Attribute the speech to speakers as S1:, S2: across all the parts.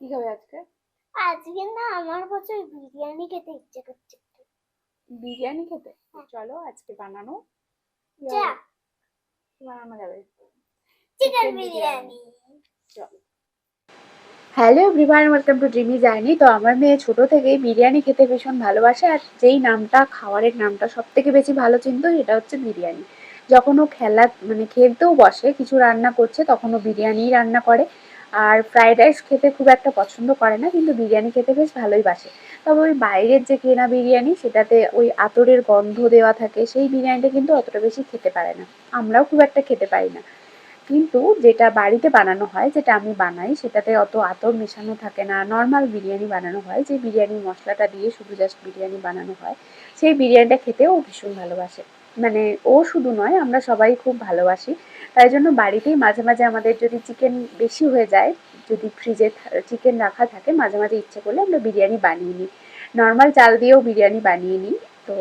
S1: কি খাবে আজকে?
S2: আজকে না আমার প্রচুর বিরিয়ানি খেতে ইচ্ছে করছে।
S1: বিরিয়ানি খেতে?
S2: হ্যাঁ,
S1: চলো আজকে বানানো
S2: যা
S1: যাবে। বানানো যাবে
S2: চিকেন
S1: চিকেন বিরিয়ানি।
S2: বিরিয়ানি।
S1: চলো। Hello everyone, welcome to dreamy journey. তো আমার মেয়ে ছোট থেকেই বিরিয়ানি খেতে ভীষণ ভালোবাসে, আর যেই নামটা খাবারের নামটা সব থেকে বেশি ভালো চিনতো সেটা হচ্ছে বিরিয়ানি। যখন ও খেলা মানে খেলতেও বসে, কিছু রান্না করছে, তখন ও বিরিয়ানিই রান্না করে। আর ফ্রাইড রাইস খেতে খুব একটা পছন্দ করে না, কিন্তু বিরিয়ানি খেতে বেশ ভালোই বাসে। তবে ওই বাইরের যে কেনা বিরিয়ানি, সেটাতে ওই আতরের গন্ধ দেওয়া থাকে, সেই বিরিয়ানিটা কিন্তু অতটা বেশি খেতে পারে না। আমরাও খুব একটা খেতে পারি না। কিন্তু যেটা বাড়িতে বানানো হয়, যেটা আমি বানাই, সেটাতে অত আতর মেশানো থাকে না। নর্মাল বিরিয়ানি বানানো হয়, যে বিরিয়ানি মশলাটা দিয়ে শুধু জাস্ট বিরিয়ানি বানানো হয়, সেই বিরিয়ানিটা খেতেও ভীষণ ভালোবাসে। মানে ও শুধু নয়, আমরা সবাই খুব ভালোবাসি। তাই জন্য বাড়িতেই মাঝে মাঝে আমাদের যদি চিকেন বেশি হয়ে যায়, যদি ফ্রিজে চিকেন রাখা থাকে, মাঝে মাঝে ইচ্ছে করলে আমরা বিরিয়ানি বানিয়ে নিই। নর্মাল চাল দিয়েও বিরিয়ানি বানিয়ে নিই। তো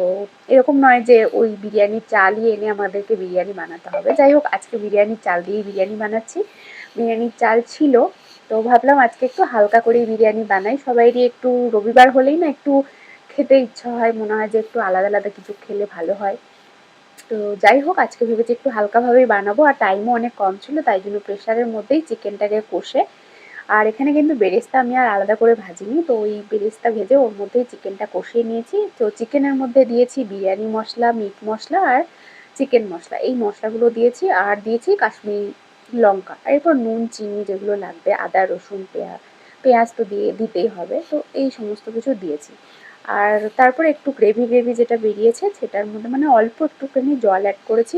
S1: এরকম নয় যে ওই বিরিয়ানির চালই এনে আমাদেরকে বিরিয়ানি বানাতে হবে। যাই হোক, আজকে বিরিয়ানির চাল দিয়েই বিরিয়ানি বানাচ্ছি। বিরিয়ানির চাল ছিল, তো ভাবলাম আজকে একটু হালকা করে বিরিয়ানি বানাই। সবাইরই একটু রবিবার হলেই না একটু খেতে ইচ্ছা হয়, মনে হয় যে একটু আলাদা আলাদা কিছু খেলে ভালো হয়। তো যাই হোক, আজকে ভেবেছি একটু হালকাভাবেই বানাবো, আর টাইমও অনেক কম ছিল, তাই জন্য প্রেশারের মধ্যেই চিকেনটাকে কষে, আর এখানে কিন্তু বেরেস্তা আমি আর আলাদা করে ভাজিনি, তো ওই বেরেস্তা ভেজে ওর মধ্যেই চিকেনটা কষিয়ে নিয়েছি। তো চিকেনের মধ্যে দিয়েছি বিরিয়ানি মশলা, মিট মশলা আর চিকেন মশলা, এই মশলাগুলো দিয়েছি, আর দিয়েছি কাশ্মীরি লঙ্কা, আর এরপর নুন চিনি যেগুলো লাগবে, আদা রসুন পেঁয়াজ, পেঁয়াজ তো দিতেই হবে, তো এই সমস্ত কিছু দিয়েছি। আর তারপরে একটু গ্রেভি গ্রেভি যেটা বেরিয়েছে, সেটার মধ্যে মানে অল্প একটুখানি জল অ্যাড করেছি।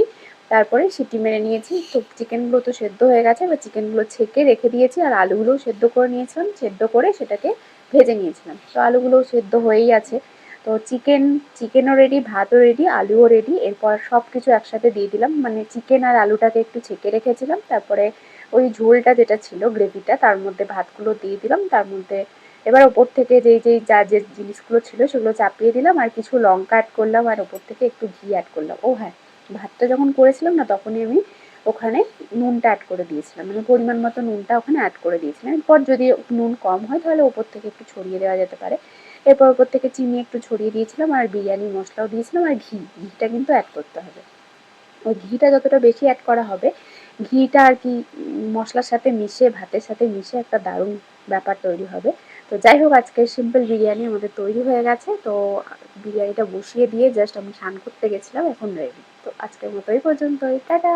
S1: তারপরে সিটি মেরে নিয়েছি। তো চিকেনগুলো তো সেদ্ধ হয়ে গেছে, এবার চিকেনগুলো ছেঁকে রেখে দিয়েছি, আর আলুগুলোও সেদ্ধ করে নিয়েছিলাম, সেদ্ধ করে সেটাকে ভেজে নিয়েছিলাম। তো আলুগুলোও সেদ্ধ হয়েই আছে। তো চিকেনও রেডি, ভাতও রেডি, আলুও রেডি। এরপর সব কিছু একসাথে দিয়ে দিলাম, মানে চিকেন আর আলুটাকে একটু ছেঁকে রেখেছিলাম, তারপরে ওই ঝোলটা যেটা ছিল গ্রেভিটা, তার মধ্যে ভাতগুলো দিয়ে দিলাম, তার মধ্যে এবার ওপর থেকে যেই যা যে জিনিসগুলো ছিল সেগুলো চাপিয়ে দিলাম, আর কিছু লঙ্কা অ্যাড করলাম, আর ওপর থেকে একটু ঘি অ্যাড করলাম। ও হ্যাঁ, ভাতটা যখন করেছিলাম না, তখনই আমি ওখানে নুনটা অ্যাড করে দিয়েছিলাম, মানে পরিমাণ মতো নুনটা ওখানে অ্যাড করে দিয়েছিলাম। এরপর যদি নুন কম হয় তাহলে ওপর থেকে একটু ছড়িয়ে দেওয়া যেতে পারে। এরপর ওপর থেকে চিনি একটু ছড়িয়ে দিয়েছিলাম, আর বিরিয়ানি মশলাও দিয়েছিলাম, আর ঘিটা কিন্তু অ্যাড করতে হবে। ওই ঘিটা যতটা বেশি অ্যাড করা হবে, ঘিটা আর কি মশলার সাথে মিশে, ভাতের সাথে মিশে একটা দারুণ ব্যাপার তৈরি হবে। তো যাই হোক, আজকে সিম্পল বিরিয়ানি আমাদের তৈরি হয়ে গেছে। তো বিরিয়ানিটা বসিয়ে দিয়ে জাস্ট আমি স্নান করতে গেছিলাম, এখন রেডি। তো আজকের মতো এই পর্যন্তই, টাটা।